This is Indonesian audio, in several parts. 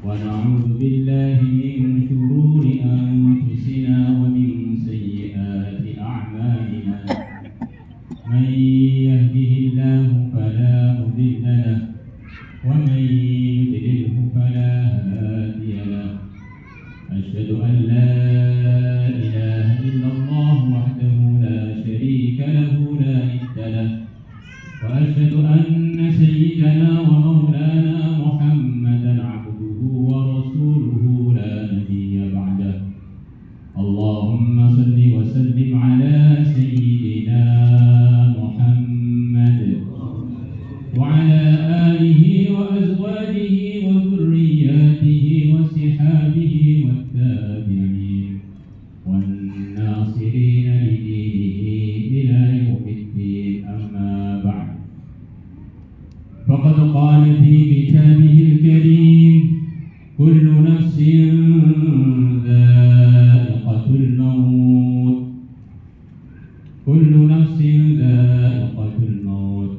ونعوذ بالله من شرور أنفسنا ومن سيئات أعمالنا من يهده الله فلا مضل له ومن يضلله فلا هادي له أشهد أن لا إله إلا الله وحده لا شريك له لا ند له وأشهد أن سيدنا ومولانا محمدا عبده ورسوله لا نبي بعده اللهم صل وسلم على سيدنا محمد وعلى آله وأزواجه وذرياته وصحابه والتابعين والناصرين لدينه إلى يوم الدين أما بعد فقد قال في كتابه الكريم كل نفس ذائقة الموت كل نفس ذائقة الموت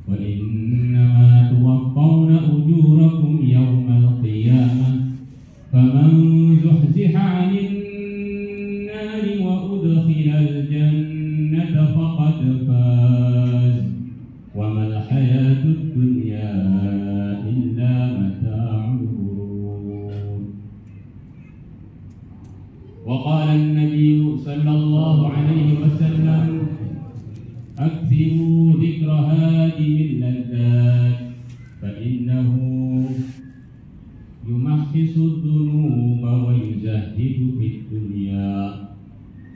وإنما توفون أجوركم يوم القيامة فمن زحزح عن النار وأدخل الجنة فقد فاز وما الحياة الدنيا إلا متاع الغرور وقال النبي صلى الله عليه وسلم أكثروا ذكر هادم اللذات فإنه يمحص الذنوب ويزهد في الدنيا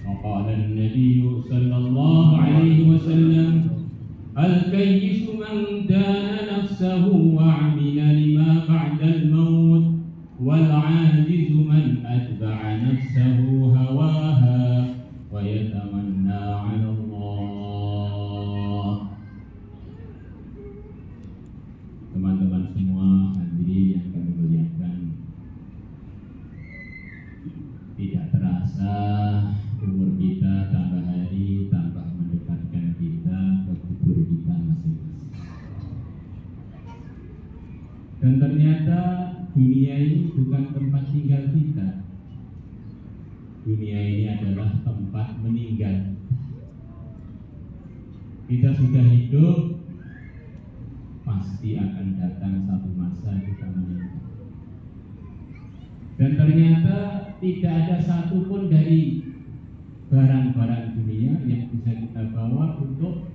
وقال النبي صلى الله عليه وسلم الكيس من دان نفسه وعمل لما بعد الموت والعاجز من أتبع نفسه هواها ويتمنى على الله. Teman-teman semua hadirin yang kami muliakan, tidak terasa umur kita tambah hari tambah mendekatkan kita ke kubur kita masing-masing. Dan ternyata dunia ini bukan tempat tinggal kita. Dunia ini adalah tempat meninggal. Kita sudah hidup, pasti akan datang satu masa kita meninggal. Dan ternyata tidak ada satupun dari barang-barang dunia yang bisa kita bawa untuk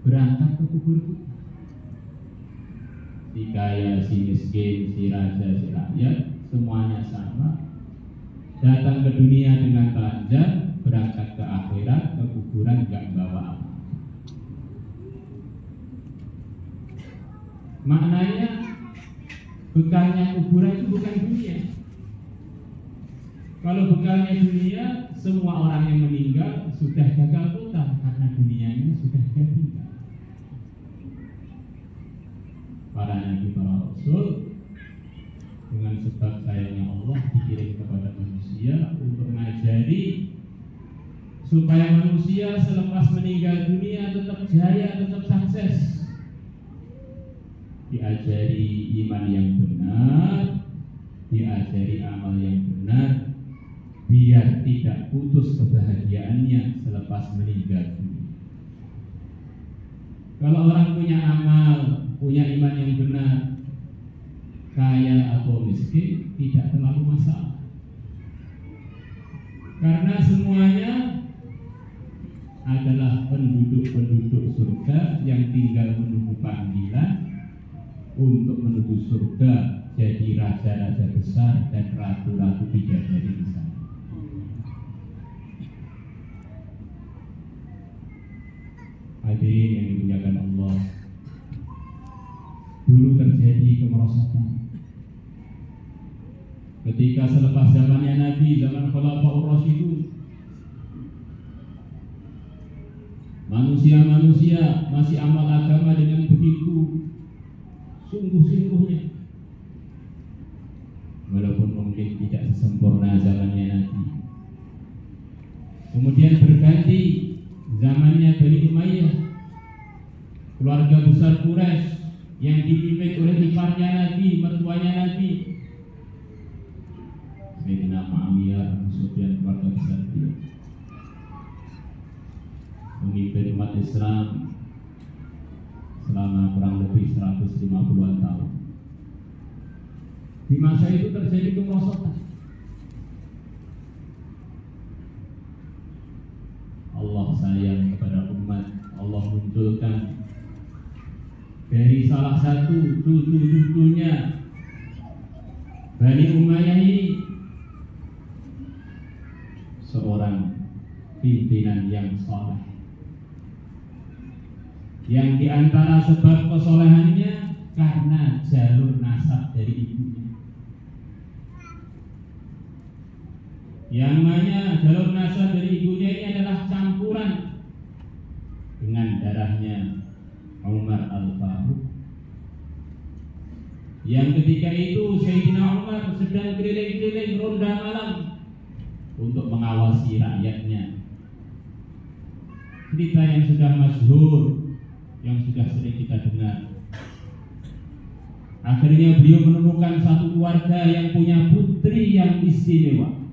berangkat ke kubur kita. Si kaya, si miskin, si raja, si rakyat, semuanya sama. Datang ke dunia dengan telanjang, berangkat ke akhirat, ke kuburan gak bawa apa. Maknanya bekalnya kuburan itu bukan dunia. Kalau bekalnya dunia, semua orang yang meninggal sudah gagal total karena dunianya sudah gagal. Para nabi, para rasul dengan sebab sayangnya Allah dikirim kepada manusia untuk mengajari supaya manusia selepas meninggal dunia tetap jaya, tetap sukses. Diajari iman yang benar, diajari amal yang benar, biar tidak putus kebahagiaannya selepas meninggal dunia. Kalau orang punya amal, punya iman yang benar, kaya atau miskin, tidak terlalu masalah. Karena semuanya adalah penduduk-penduduk surga yang tinggal menunggu panggilan untuk menuju surga, jadi raja-raja besar dan ratu-ratu bidadari di sana. Hadirin yang dimuliakan Allah, dulu terjadi kemerosotan ketika selepas zamannya Nabi, zaman Khulafaur Rasyidun, manusia-manusia masih amal agama dengan begitu sungguh-sungguhnya, walaupun mungkin tidak sesempurna zamannya Nabi. Kemudian berganti zamannya Bani Umayyah, keluarga besar Quraisy yang dipimpin oleh iparnya Nabi, mertuanya Nabi. Sufyan keluarga besar dia, memimpin umat Islam selama kurang lebih 150-an tahun. Di masa itu terjadi kemerosotan. Allah sayang kepada umat. Allah munculkan dari salah satu cucu-cucunya Bani Umayyah ini seorang pimpinan yang saleh, yang diantara sebab kesolehannya karena jalur nasab dari ibunya. Yang namanya jalur nasab dari ibunya ini adalah campuran dengan darahnya Umar Al-Faruq, yang ketika itu Sayyidina Umar sedang keliling-keliling ronda malam untuk mengawasi rakyatnya. Cerita yang sudah masyhur, yang sudah sering kita dengar. Akhirnya beliau menemukan satu keluarga yang punya putri yang istimewa,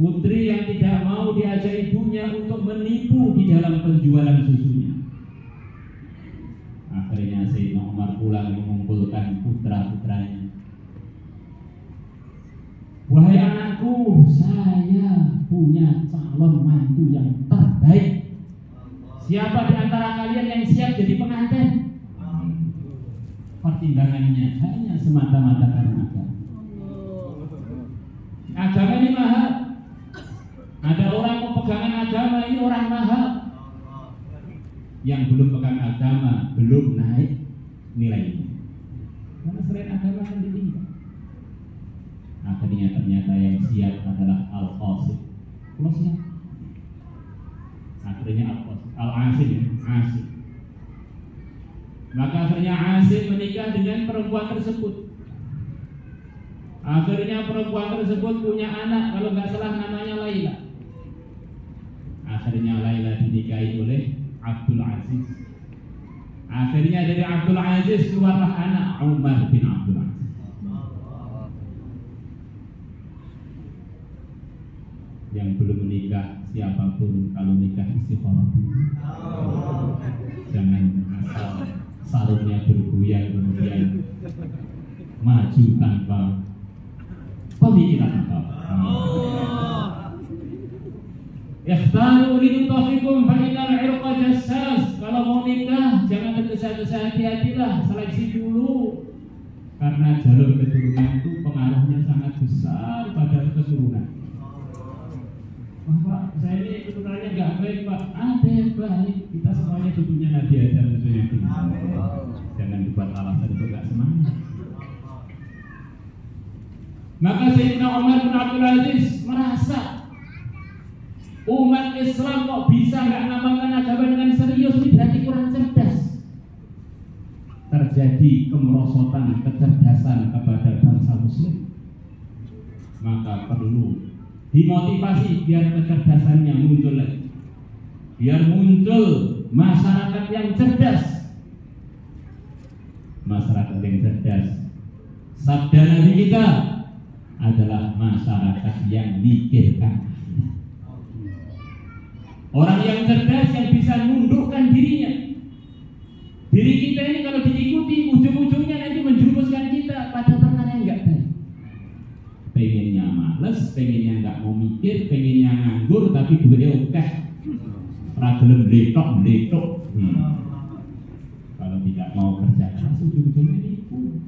putri yang tidak mau diajak ibunya untuk menipu di dalam penjualan susunya. Akhirnya Sayyidina Umar pulang mengumpulkan putra-putranya. Wahai anakku, saya punya calon mantu yang terbaik. Siapa di antara kalian yang siap jadi pengantin? Pertimbangannya hanya semata-mata karena agama. Agama ini mahal. Ada orang mau pegangan agama ini orang mahal. Yang belum pegang agama belum naik nilainya, karena selain agama kan ditinggal. Akhirnya ternyata yang siap adalah Al-Qasim. Kalau siap, akhirnya Al-Asim. Maka akhirnya Asim menikah dengan perempuan tersebut. Akhirnya perempuan tersebut punya anak, kalau nggak salah namanya Laila. Akhirnya Laila dinikahi oleh Abdul Aziz. Akhirnya dari Abdul Aziz keluarlah anak Umar bin Abdul Aziz. Yang belum menikah siapapun kalau nikah istiqomah dulu. Jangan asal sarungnya bergoyang kemudian maju tanpa pemikiran apa. Ikhtaru linutafikum fa innal 'irqa jassas. Kalau mau nikah jangan tergesa-gesa, hati-hatilah, seleksi dulu. Karena jalur keturunan itu pengaruhnya sangat besar pada keturunan. Pak, saya ini keturunannya enggak baik, Pak. Ada yang baik. Kita semuanya cucunya Nabi Adam tentunya. Jangan dibuat alasan untuk enggak semangat. Maka Sayyidina Umar bin Abdul Aziz merasa umat Islam kok bisa nggak ngamalkan agama dengan serius, ini berarti kurang cerdas. Terjadi kemerosotan kecerdasan kepada bangsa Muslim. Maka perlu dimotivasi biar kecerdasannya muncul lagi, biar muncul masyarakat yang cerdas. Masyarakat yang cerdas, sabda Nabi kita adalah masyarakat yang mikirkan. Orang yang cerdas yang bisa nundukkan dirinya. Diri kita ini kalau diikuti ujung-ujungnya nanti menjerumuskan kita pada perkara yang enggak baik. Pengennya males, pengennya enggak mau mikir, pengennya nganggur tapi duitnya oke. Ragelem bletok. Kalau tidak mau kerja keras ujung-ujungnya nipu.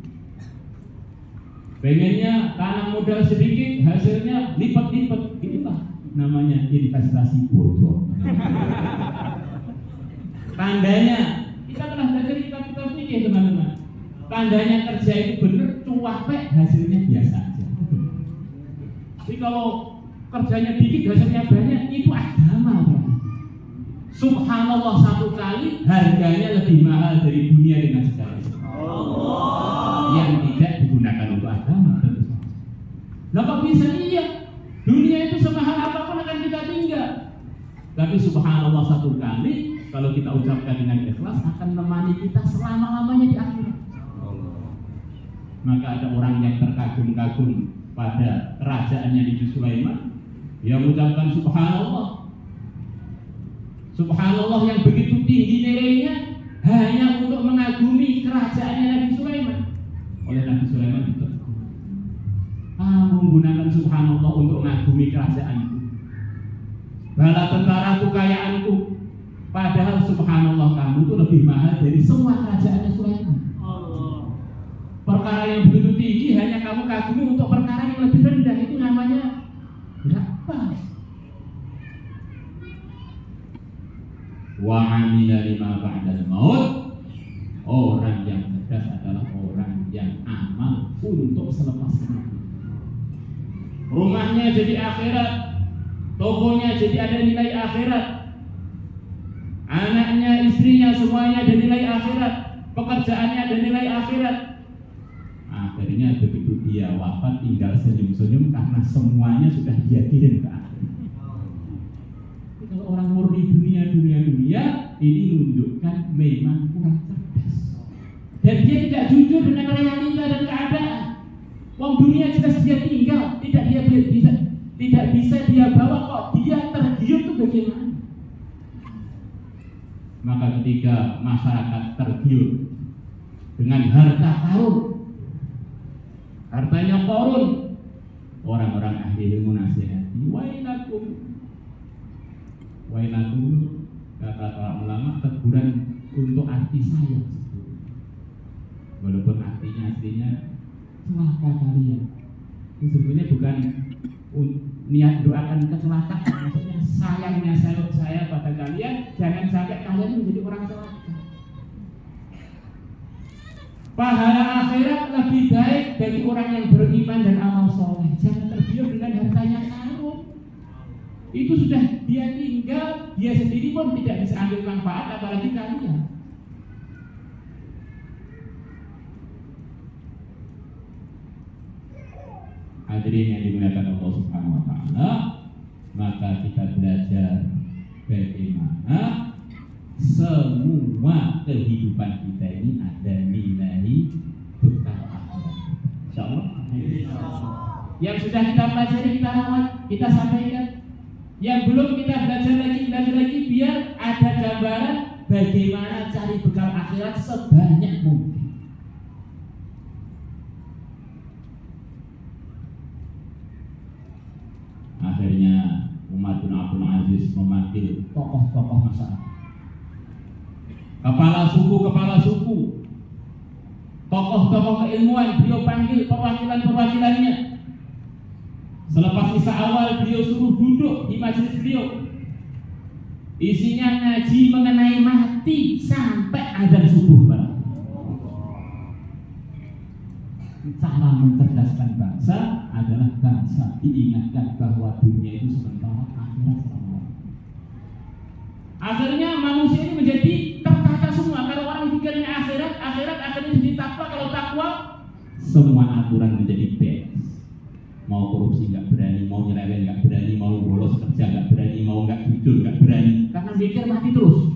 Pengennya tanam modal sedikit, hasilnya lipat-lipat. Inilah namanya investasi bodoh. Tandanya kita telah belajar kita pikir teman-teman. Tandanya kerja itu benar, cuapek hasilnya biasa aja. Tapi kalau kerjanya dikit hasilnya banyak, itu agama. Subhanallah, satu kali harganya lebih mahal dari dunia dengan segala yang tidak digunakan untuk agama. Nah kok bisa iya? Dunia itu semahal apapun akan kita tinggal. Tapi subhanallah, satu kali kalau kita ucapkan dengan ikhlas akan menemani kita selama-lamanya di akhirat. Maka ada orang yang terkagum-kagum pada kerajaannya Nabi Sulaiman, dia mengucapkan subhanallah. Subhanallah yang begitu tinggi nilainya hanya untuk mengagumi kerajaannya Nabi Sulaiman. Oleh Nabi Sulaiman ditegur, kamu menggunakan subhanallah untuk mengagumi kerajaanku, bala tentara kekayaanku, padahal subhanallah kamu itu lebih mahal dari semua kerajaannya Sulaiman. Perkara yang begitu tinggi hanya kamu kagumi untuk perkara yang lebih rendah, itu namanya enggak pas. Wa amila lima ba'dal maut. Orang yang cerdas adalah orang yang amal untuk selepas mati. Rumahnya jadi akhirat, tokonya jadi ada nilai akhirat, anaknya, istrinya semuanya ada nilai akhirat, pekerjaannya ada nilai akhirat. Akhirnya begitu dia wafat tinggal senyum-senyum karena semuanya sudah dia kirim ke akhirat. Kalau orang murni dunia ini menunjukkan memang kurang cerdas, dan dia tidak jujur dengan realita dan keadaan. Wong dunia jelas dia tinggal, tidak bisa dia bawa, kok dia tergiur itu bagaimana? Maka ketika masyarakat tergiur dengan harta karun, hartanya korun, orang-orang ahli ilmu nasihati, wailakum, kata para ulama, teguran untuk arti saya, walaupun artinya aslinya celaka kalian. Ini sebenarnya bukan niat doakan kecelakaan, maksudnya sayangnya saya pada kalian, jangan sampai kalian menjadi orang celaka. Pahala akhirat lebih baik bagi orang yang beriman dan amal soleh. Jangan tergiur dengan hartanya karun. Itu sudah dia tinggal, dia sendiri pun tidak bisa ambil manfaat, apalagi kalian. Hadirin yang dimuliakan Allah Subhanahu wa taala, maka kita belajar bagaimana semua kehidupan kita ini ada nilai bekal akhirat. Insyaallah. Yang sudah kita pelajari kita rawat, kita sampaikan. Yang belum kita belajar lagi biar ada gambaran bagaimana cari bekal akhirat sebanyak mungkin. Akhirnya Umar bin Abdul Aziz memanggil tokoh-tokoh masyarakat, kepala suku, tokoh-tokoh keilmuan. Beliau panggil perwakilan-perwakilannya. Selepas isya awal beliau suruh duduk di majelis beliau. Isinya ngaji mengenai mati sampai azan subuh. Cara mencerdaskan bangsa adalah bangsa diingatkan bahwa dunia itu sementara, akhirat selamanya. Akhirnya manusia ini menjadi tertata semua. Kalau orang pikirnya akhirat akhirnya jadi takwa. Kalau takwa, semua aturan menjadi bebas. Mau korupsi nggak berani, mau nyeleweng nggak berani, mau bolos kerja nggak berani, mau nggak jujur nggak berani, karena mikir mati terus.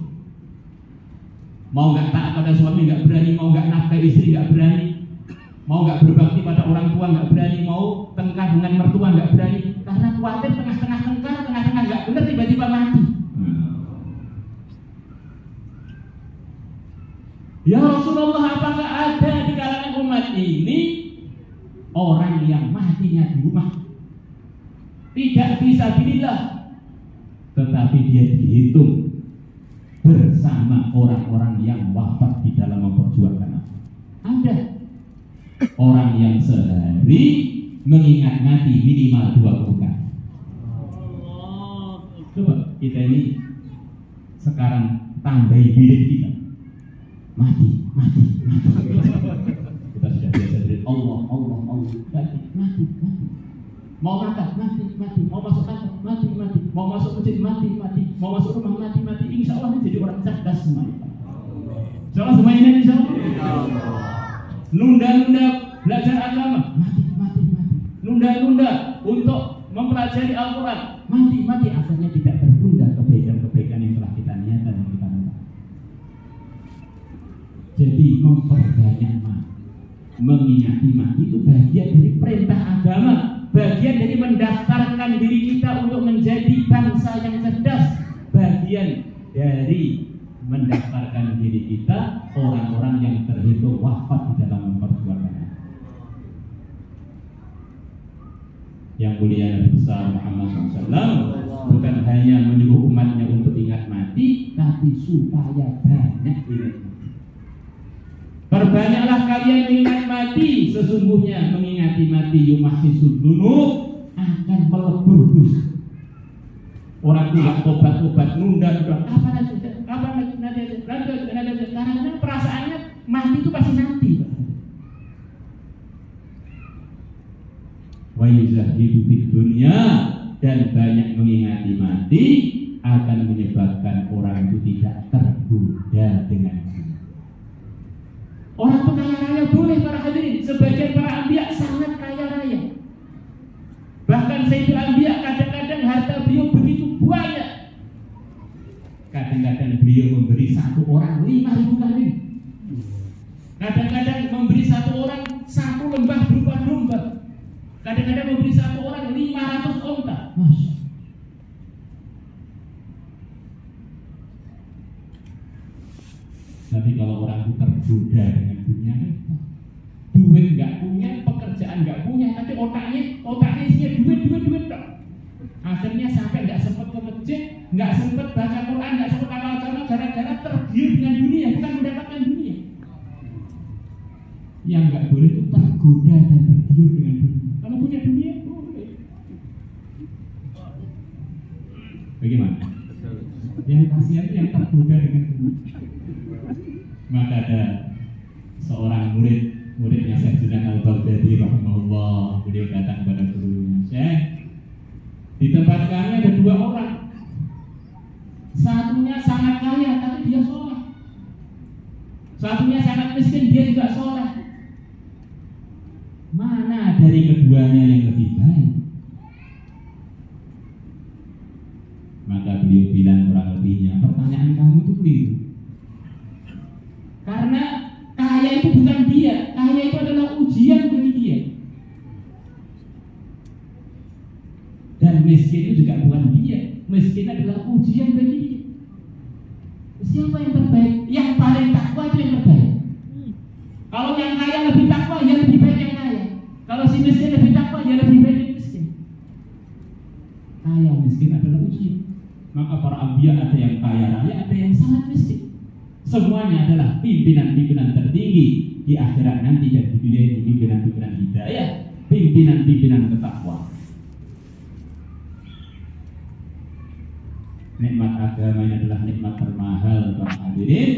Mau nggak taat pada suami nggak berani, mau nggak nafkahi istri nggak berani, mau nggak berbakti pada orang tua nggak berani, mau tengkar dengan mertua nggak berani, karena khawatir tengah-tengah tengkar, tengah-tengah nggak benar tiba-tiba mati. Ya Rasulullah, apakah ada di kalangan umat ini orang yang matinya di rumah, tidak fisabilillah, tetapi dia dihitung bersama orang-orang yang wafat di dalam memperjuangkan agama? Ada orang yang sehari mengingat mati minimal 20 kali. Coba kita ini sekarang tambahi diri kita, mati. Kita sudah biasa dari Allah, mati. Mau makan, mati. Mau masuk kantor, mati. Mau masuk masjid, mati. Mau masuk rumah, mati. Insya Allah ini jadi orang cerdas semuanya. Insya Allah semuanya, insya Allah. Nunda-nunda belajar agama, mati. Nunda-nunda untuk mempelajari Al-Quran, mati. Akhirnya tidak tertunda kebaikan-kebaikan yang telah kita niatkan dan kita lakukan. Jadi memperbanyak mati. Mengingati mati itu bagian dari perintah agama, bagian dari mendaftarkan diri kita untuk menjadi bangsa yang cerdas, bagian dari mendaftarkan diri kita orang-orang yang terhitung wafat di dalam memperjuangkan. Yang mulia Nabi besar Muhammad SAW bukan hanya menyuruh umatnya untuk ingat mati, tapi supaya banyak ingat mati. Perbanyaklah kalian mengingat mati, sesungguhnya mengingati mati yumahisud dunub, akan melebur dosa. Orang tidak tobat-tobat, nunda, kapan nanti, karena perasaannya mati itu pasti nanti. Wa yuzahidu fid dunya, dan banyak mengingati mati akan menyebabkan orang itu tidak tergoda dengan dunia. Orang kaya raya boleh para hadirin, sebagian para anbiya sangat kaya raya. Bahkan Sayyidul Anbiya kadang-kadang harta beliau begitu banyak. Kadang-kadang beliau memberi satu orang 5.000 kambing. Kadang-kadang memberi satu orang 1 lembah berupa domba. Kadang-kadang memberi satu orang 500 onta. Masya. Tapi kalau orang itu tergoda dengan dunia, duit nggak punya, pekerjaan nggak punya, tapi otaknya isinya duit dong. Akhirnya sampai nggak sempat ke masjid, nggak sempat baca Quran, nggak sempat amal-amal, gara-gara tergiur dengan dunia, bukan mendapatkan dunia. Yang nggak boleh itu tergoda dan tergiur dengan dunia. Kalau punya dunia, boleh. Bagaimana? Yang kasihan yang tergoda dengan dunia. Maka ada seorang muridnya Syekh Junaid Al-Baghdadi rahimahullah, beliau datang kepada gurunya, Syekh, di tempat kami ada 2 orang, satunya sangat kaya tapi dia sholat, satunya sangat miskin dia juga sholat. Mana dari keduanya yang lebih baik? Maka beliau bilang kurang lebihnya, pertanyaan kamu itu keliru. Karena kaya itu bukan dia, kaya itu adalah ujian bagi dia. Dan miskin itu juga bukan dia, miskin adalah ujian bagi dia. Siapa yang terbaik? Yang paling takwa itu yang terbaik. Kalau yang kaya lebih takwa, ya lebih baik yang kaya. Kalau si miskin lebih takwa, ya lebih baik yang miskin. Kaya miskin adalah ujian. Maka para anbiya ada yang kaya raya, ada yang sangat miskin. Semuanya adalah pimpinan-pimpinan tertinggi di akhirat nanti, dan dipilih pimpinan-pimpinan hidayah, pimpinan-pimpinan ketakwaan. Nikmat agama ini adalah nikmat termahal para hadirin.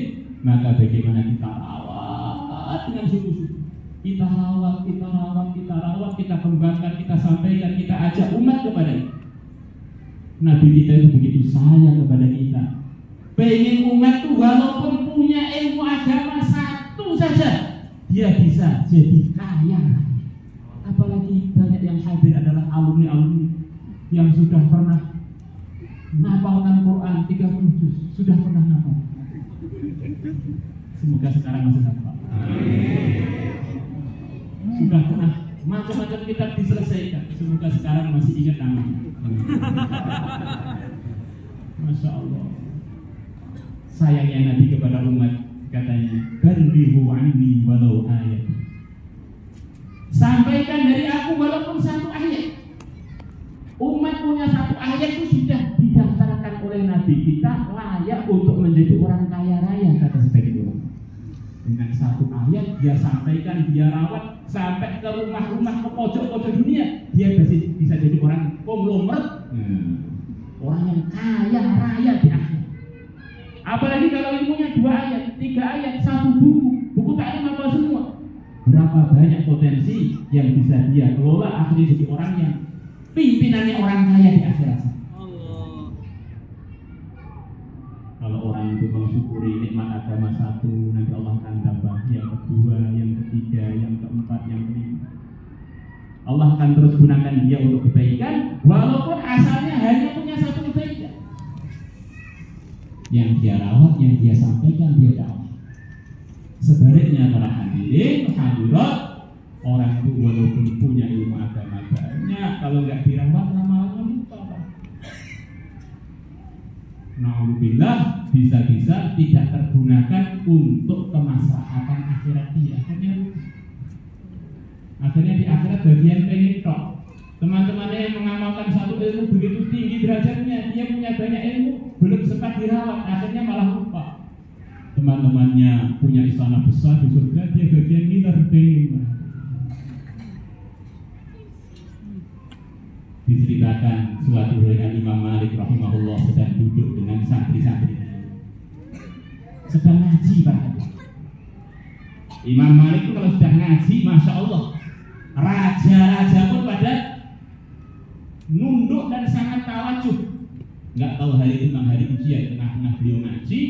Maka bagaimana kita rawat dengan sungguh-sungguh. Kita rawat, kita kembangkan, kita sampaikan, kita ajak umat kepada itu. Nabi kita itu begitu sayang kepada kita. Pengen umat itu walaupun punya ilmu agama satu saja, dia bisa jadi kaya. Apalagi banyak yang hadir adalah alumni-alumni yang sudah pernah menghafalkan Quran 30 juz, sudah pernah hafal. Semoga sekarang masih hafal. Sudah pernah macam-macam kitab diselesaikan. Semoga sekarang masih ingat namanya. Masya Allah. Sayangnya Nabi kepada umat, katanya, "Ballighu anni walau ayat." Sampaikan dari aku walaupun 1 ayat. Umat punya 1 ayat itu sudah didaftarkan oleh Nabi kita layak untuk menjadi orang kaya raya, kata sebagian ulama. Dengan 1 ayat dia sampaikan, dia rawat sampai ke rumah-rumah, ke pojok-pojok dunia, dia bisa jadi orang konglomerat, orang yang kaya raya di akhir. Apalagi kalau ilmunya 2 ayat, 3 ayat, 1 buku taklim apa semua. Berapa banyak potensi yang bisa dia kelola, akhirnya jadi orang yang pimpinannya orang kaya di akhirat. Kalau orang itu mensyukuri nikmat agama 1, nanti Allah akan tambah yang kedua, yang ketiga, yang keempat, yang kelima. Allah akan terus gunakan dia untuk kebaikan, walaupun asalnya hanya punya 1 kebaikan. Yang dia rawat, yang dia sampaikan, dia dakwah. Sebaliknya para hadirin, hadirat, itu walaupun punya ilmu agama banyak, kalau nggak dirawat lama-lama lupa Pak. Na'udzubillah, bisa-bisa tidak tergunakan untuk kemaslahatan akhirat dia. Akhirnya di akhirat bagian pengen tok. Teman-temannya yang mengamalkan satu ilmu begitu tinggi derajatnya, dia punya banyak ilmu, belum sempat dirawat, akhirnya malah lupa. Teman-temannya punya istana besar di surga, dia bagian ngiler pengen. Diceritakan suatu hari Imam Malik rahimahullah sedang duduk dengan santri-santri, sedang ngaji Pak. Imam Malik itu kalau sudah ngaji, masya Allah, raja-raja pun pada nunduk dan sangat tawajuh. Nggak tahu hari itu memang hari ujian, tengah-tengah beliau ngaji,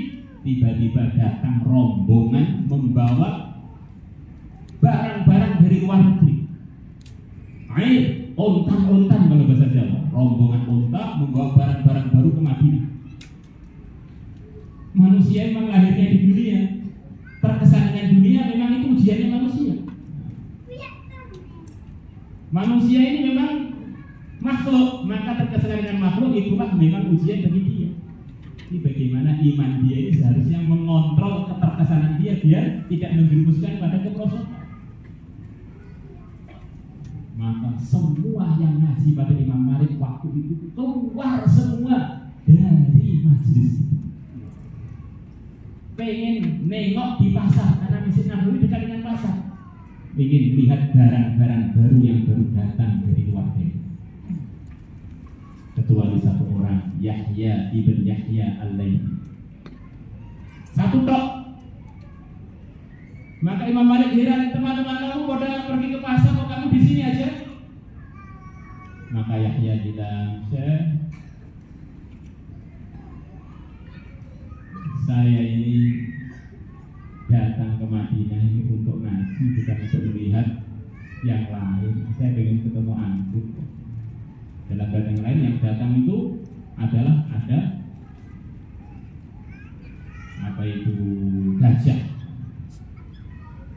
tiba-tiba datang rombongan membawa barang-barang dari luar negeri. Air, ontan-ontan kalau bahasa Jawa, rombongan onta membawa barang-barang baru ke Madinah. Manusia memang lahirnya di dunia, terkesan dengan dunia, memang itu ujiannya manusia. Manusia ini memang makhluk, maka terkesan dengan makhluk, itulah memang ujian bagi dia. Ini bagaimana iman dia ini seharusnya mengontrol keterkesanan dia biar tidak menjerumuskan pada kemerosotan. Maka semua yang ngaji pada Imam Malik waktu itu keluar semua dari majelis. Pengen nengok di pasar karena Masjid Nabawi dekat dengan pasar. Ingin lihat barang-barang baru yang baru datang dari luar negeri. Kecuali satu orang, Yahya ibn Yahya al-Laythi. Satu tok. Maka Imam Malik heran, teman-teman kamu pada pergi ke pasar, kok kamu di sini aja? Maka Yahya bilang, saya ini datang ke Madinah ini untuk ngaji, bukan untuk melihat yang lain. Saya ingin ketemu antum. Dalam bahasa yang lain, yang datang itu adalah ada apa itu gajah.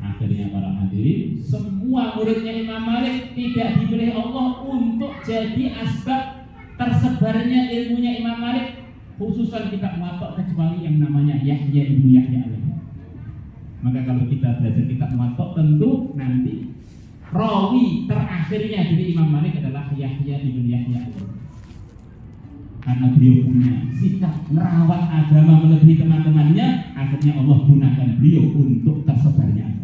Akhirnya para hadirin, semua muridnya Imam Malik tidak dipilih Allah untuk jadi asbab tersebarnya ilmunya Imam Malik, khususan kita muwatta, kecuali yang namanya Yahya ibnu Yahya al-Laythi. Maka kalau kita belajar kitab muwatta, tentu nanti rawi terakhirnya dari Imam Malik adalah Yahya ibnu Yahya al-Laythi. Karena beliau punya sikap merawat agama melebihi teman-temannya, akhirnya Allah gunakan beliau untuk tersebarnya.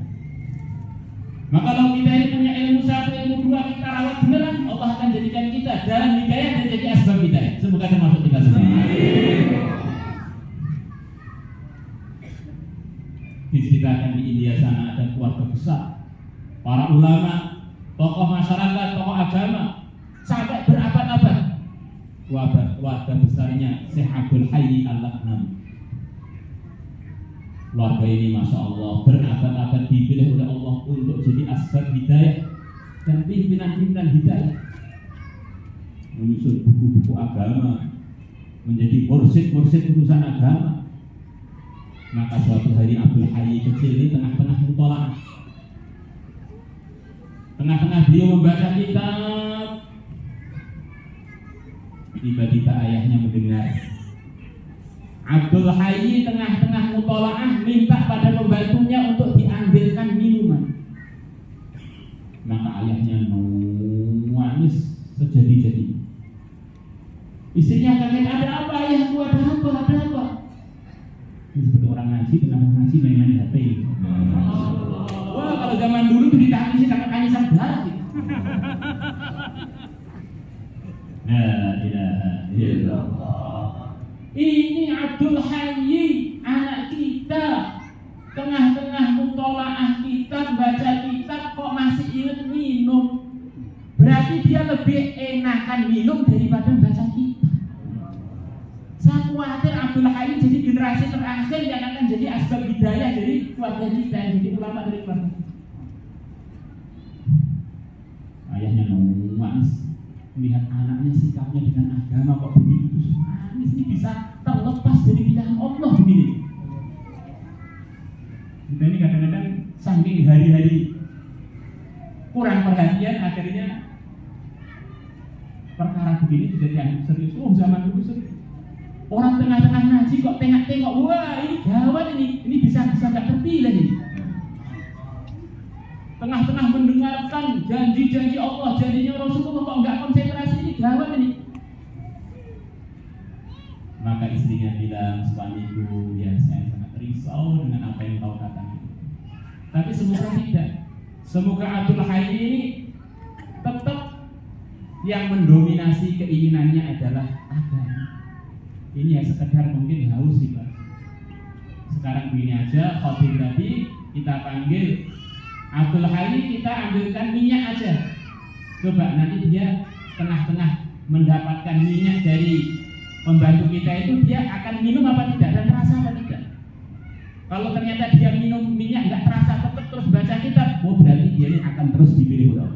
Maka kalau kita ini punya ilmu satu, ilmu dua, kita rawat beneran, Allah akan jadikan kita dalam hidayah dan jadi asbab hidayah. Semoga termasuk kita semua. Diceritakan di India sana ada keluarga besar, para ulama, tokoh masyarakat, tokoh agama, sampai berabad-abad. Keluarga besarnya Syekh Abdul Hayy Al-Laknam. Keluarga ini Masya Allah berabad-abad dipilih oleh Allah untuk jadi asbab hidayah dan pimpinan-pimpinan hidayah, menyusun buku-buku agama, menjadi mursyid-mursyid urusan agama. Maka suatu hari Abdul Hayy kecil ini tengah-tengah mutola'ah, tengah-tengah beliau membaca kitab, tiba-tiba ayahnya mendengar. Abdul Hayy tengah-tengah mutola'ah minta pada pembantunya untuk diambilkan minuman. Maka ayahnya nangis sejadi-jadi. Istrinya kaget, ada apa ayahku, ada apa? Ini seperti orang ngaji, kenapa ngaji main-main HP? Wah, kalau zaman dulu tuh ditangisi kakak kanyisan berat. La ilaha illallah. Ini Abdul Hayy, anak kita, tengah-tengah mutola'ah kita, baca kitab kok masih ingat minum. Berarti dia lebih enakan minum daripada baca kitab. Saya khawatir Abdul Hayy jadi generasi terakhir yang akan jadi asbab hidayah dari keluarga kita, yang jadi ulama dari keluarga. Ayahnya nangis melihat anaknya sikapnya dengan agama kok begitu. Nangis ini bisa terlepas dari pilihan Allah begini. Kita ini kadang-kadang saking hari-hari kurang perhatian, akhirnya perkara begini tidak dianggap serius. Oh, zaman dulu serius. Orang tengah-tengah ngaji kok tengok-tengok, wah ini gawat ini bisa nggak terpilih ini. Tengah-tengah mendengarkan janji-janji Allah, janjinya Rasulullah kok nggak konsentrasi, ini gawat ini. Maka istrinya bilang, suamiku, ya saya sangat risau dengan apa yang kau katakan. Tapi semoga tidak. Semoga Abdul Hayy ini tetap yang mendominasi keinginannya adalah agama. Ini ya sekedar mungkin haus sih Pak. Sekarang begini aja, khotib tadi kita panggil Abdul Hayy, kita ambilkan minyak aja. Coba nanti dia tengah-tengah mendapatkan minyak dari pembantu kita itu, dia akan minum apa tidak dan terasa apa tidak. Kalau ternyata dia minum minyak nggak terasa, tetap terus baca kitab, oh berarti dia ini akan terus dipilih Allah.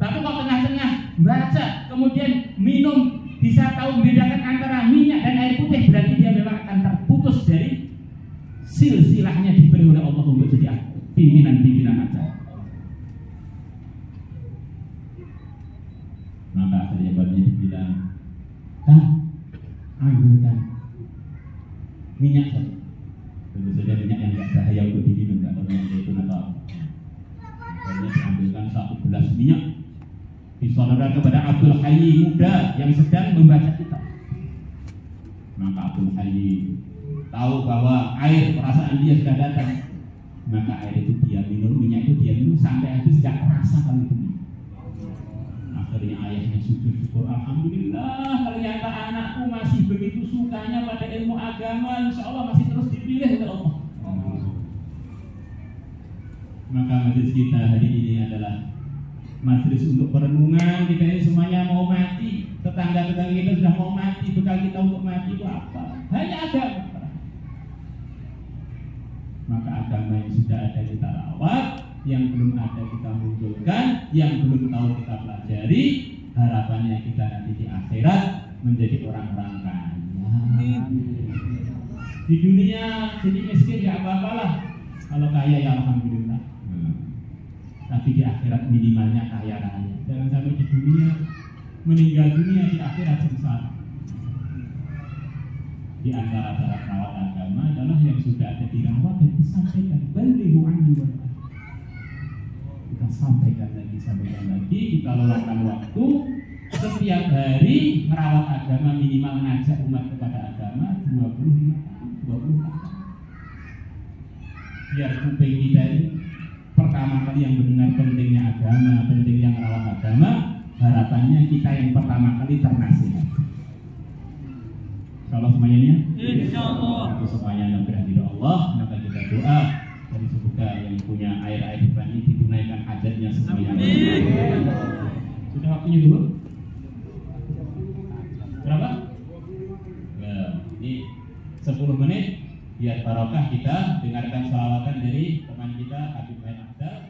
Tapi kalau tengah-tengah baca kemudian minum, bisa tahu membedakan antara minyak dan air putih, berarti dia memang akan terputus dari silsilahnya diberi oleh Allah untuk jadi pimpinan-pimpinan acara. Maka akhirnya barunya dibilang, ambilkan minyak saja. Tentu saja minyak yang tidak bahaya untuk diminum, tidak tahu yang itu atau apa. Akhirnya diambilkan 1 gelas minyak, disonorkan kepada Abdul Hayy muda yang sedang membaca kitab. Maka Abdul Hayy tahu bahwa air perasaan dia sudah datang. Maka air itu dia minum, minyak itu dia minum sampai habis, gak terasa kalau itu minum. Akhirnya ayahnya sujud syukur, alhamdulillah ternyata anakku masih begitu sukanya pada ilmu agama, insya Allah masih terus dipilih oleh Allah. Maka majelis kita hari ini adalah majelis untuk perenungan. Kita ini semuanya mau mati, tetangga-tetangga kita sudah mau mati, bekal kita untuk mati itu apa? Hanya agama. Maka agama yang sudah ada kita rawat, yang belum ada kita munculkan, yang belum tahu kita pelajari. Harapannya kita nanti di akhirat menjadi orang-orang kaya. Di dunia jadi miskin gak apa-apalah, kalau kaya ya alhamdulillah. Tapi di akhirat minimalnya kaya raya. Jangan sampai di dunia meninggal dunia, di akhirat sengsara. Di antara syarat rawat agama adalah yang sudah ada dirawat dan disampaikan. Balighu anni wa kita sampaikan lagi, kita luangkan waktu setiap hari merawat agama, minimal ngajak umat kepada agama 25 tahun. Biar kuping kita ini pertama kali yang mendengar pentingnya agama, pentingnya merawat agama, harapannya kita yang pertama kali ternasihat. Kalau semuanya insyaallah itu semuanya anugerah dari Allah, maka kita doa dari semoga yang punya air-air hidup ini ditunaikan hajatnya semuanya. Sudah waktunya dulu? Berapa? Nah, ini 10 menit biar barokah kita dengarkan sholawatan dari teman kita Habib Bain Ahda.